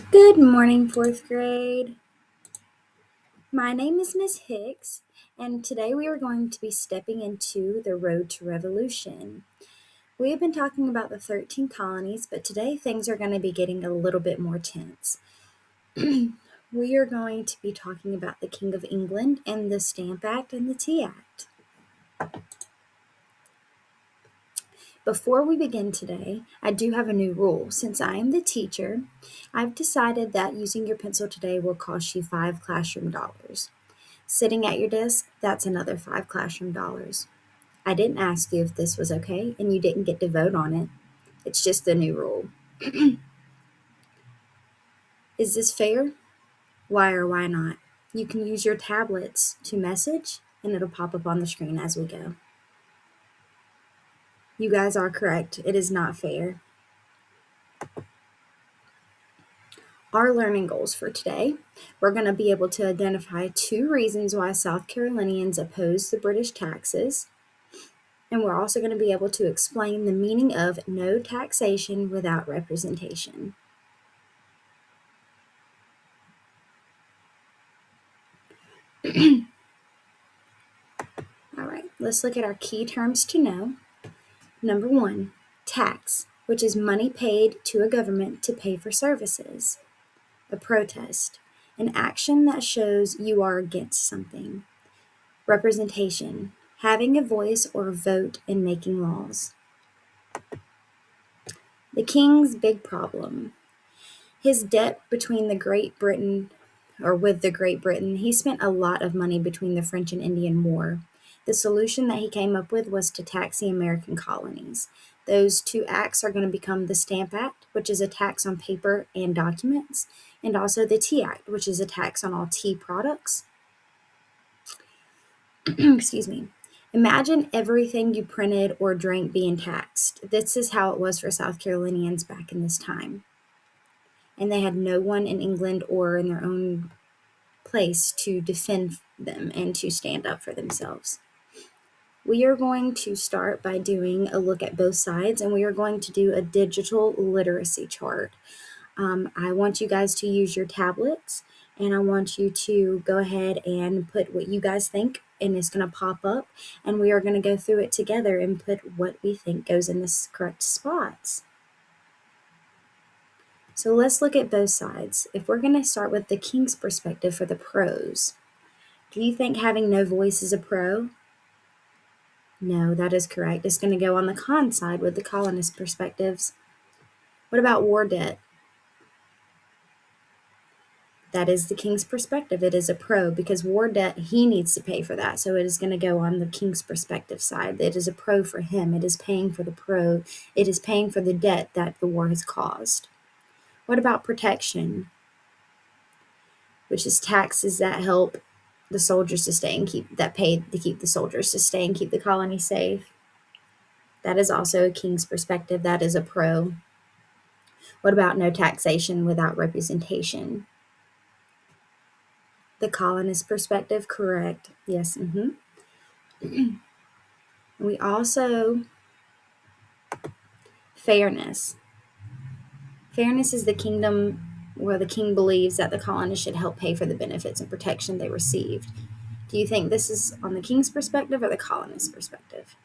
Good morning, fourth grade. My name is Miss Hicks, and today we are going to be stepping into the road to revolution. We have been talking about the 13 colonies, but today things are going to be getting a little bit more tense. We are going to be talking about the King of England and the Stamp Act and the Tea Act. Before we begin today, I do have a new rule. Since I am the teacher, I've decided that using your pencil today will cost you 5 classroom dollars. Sitting at your desk, that's another 5 classroom dollars. I didn't ask you if this was okay, and you didn't get to vote on it. It's just the new rule. Is this fair? Why or why not? You can use your tablets to message, and it'll pop up on the screen as we go. You guys are correct. It is not fair. Our learning goals for today, we're going to be able to identify 2 reasons why South Carolinians oppose the British taxes. And we're also going to be able to explain the meaning of no taxation without representation. All right, let's look at our key terms to know. Number 1, tax, which is money paid to a government to pay for services. A protest, an action that shows you are against something. Representation, having a voice or vote in making laws. The king's big problem. His debt between the Great Britain, or with the Great Britain, he spent a lot of money between the French and Indian War. The solution that he came up with was to tax the American colonies. Those 2 acts are going to become the Stamp Act, which is a tax on paper and documents, and also the Tea Act, which is a tax on all tea products. Excuse me. Imagine everything you printed or drank being taxed. This is how it was for South Carolinians back in this time. And they had no one in England or in their own place to defend them and to stand up for themselves. We are going to start by doing a look at both sides, and we are going to do a digital literacy chart. I want you guys to use your tablets, and I want you to go ahead and put what you guys think, and it's going to pop up, and we are going to go through it together and put what we think goes in the correct spots. So let's look at both sides. If we're going to start with the king's perspective for the pros, do you think having no voice is a pro? No, that is correct. It's going to go on the con side with the colonist perspectives. What about war debt? That is the king's perspective. It is a pro because war debt, he needs to pay for that. So it is going to go on the king's perspective side. It is a pro for him. It is paying for the pro. It is paying for the debt that the war has caused. What about protection? Which is taxes that help the soldiers to stay and keep the soldiers to stay and keep the colony safe. That is also a king's perspective. That is a pro. What about no taxation without representation? The colonist perspective, correct. Yes. We also, fairness. Fairness is the kingdom where the king believes that the colonists should help pay for the benefits and protection they received. Do you think this is on the king's perspective or the colonist perspective?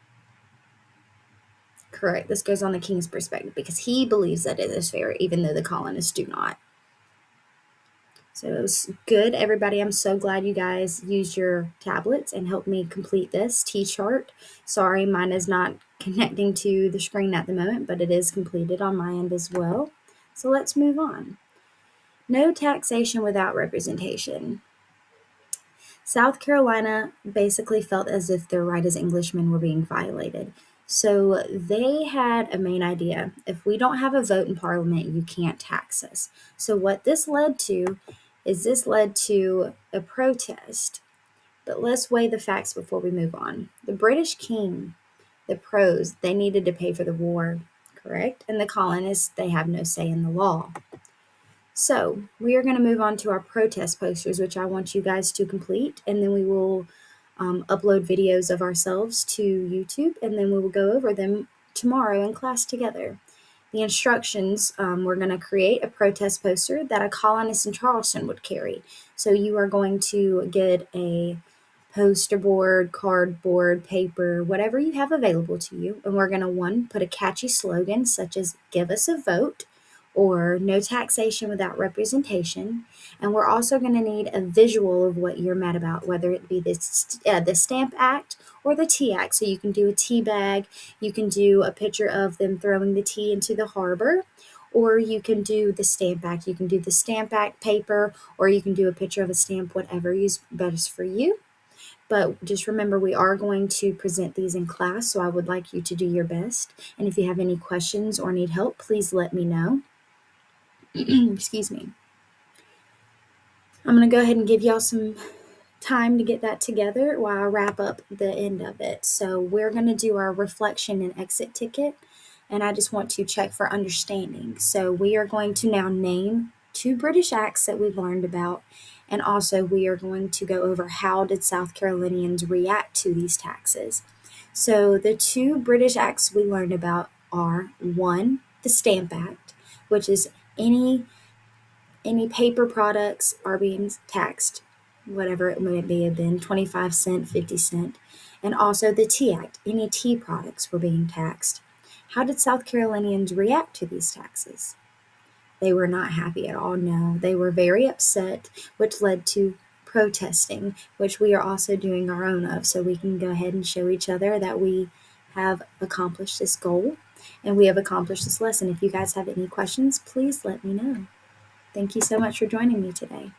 Correct. This goes on the king's perspective because he believes that it is fair, even though the colonists do not. So it was good, everybody. I'm so glad you guys used your tablets and helped me complete this T-chart. Sorry, mine is not connecting to the screen at the moment, but it is completed on my end as well. So let's move on. No taxation without representation. South Carolina basically felt as if their right as Englishmen were being violated. So they had a main idea. If we don't have a vote in Parliament, you can't tax us. So what this led to a protest. But let's weigh the facts before we move on. The British king, the pros, they needed to pay for the war, correct? And the colonists, they have no say in the law. So we are going to move on to our protest posters, which I want you guys to complete, and then we will upload videos of ourselves to YouTube, and then we will go over them tomorrow in class together. the instructions, we're going to create a protest poster that a colonist in Charleston would carry. So you are going to get a poster board, cardboard, paper, whatever you have available to you. And we're going to, one, put a catchy slogan such as "Give us a vote" or "No taxation without representation." And we're also going to need a visual of what you're mad about, whether it be the Stamp Act or the Tea Act. So you can do a tea bag, you can do a picture of them throwing the tea into the harbor, or you can do the Stamp Act. You can do the Stamp Act paper, or you can do a picture of a stamp, whatever is best for you. But just remember, we are going to present these in class, so I would like you to do your best. And if you have any questions or need help, please let me know. Excuse me. I'm going to go ahead and give y'all some time to get that together while I wrap up the end of it. So we're going to do our reflection and exit ticket, and I just want to check for understanding. So we are going to now name 2 British acts that we've learned about, and also we are going to go over how did South Carolinians react to these taxes. So the 2 British acts we learned about are, 1, the Stamp Act, which is any paper products are being taxed, whatever it may be, have been 25 cents, 50 cents. And also the Tea Act, any tea products were being taxed. How did South Carolinians react to these taxes? They were not happy at all, no. They were very upset, which led to protesting, which we are also doing our own of, so we can go ahead and show each other that we have accomplished this goal and we have accomplished this lesson. If you guys have any questions, please let me know. Thank you so much for joining me today.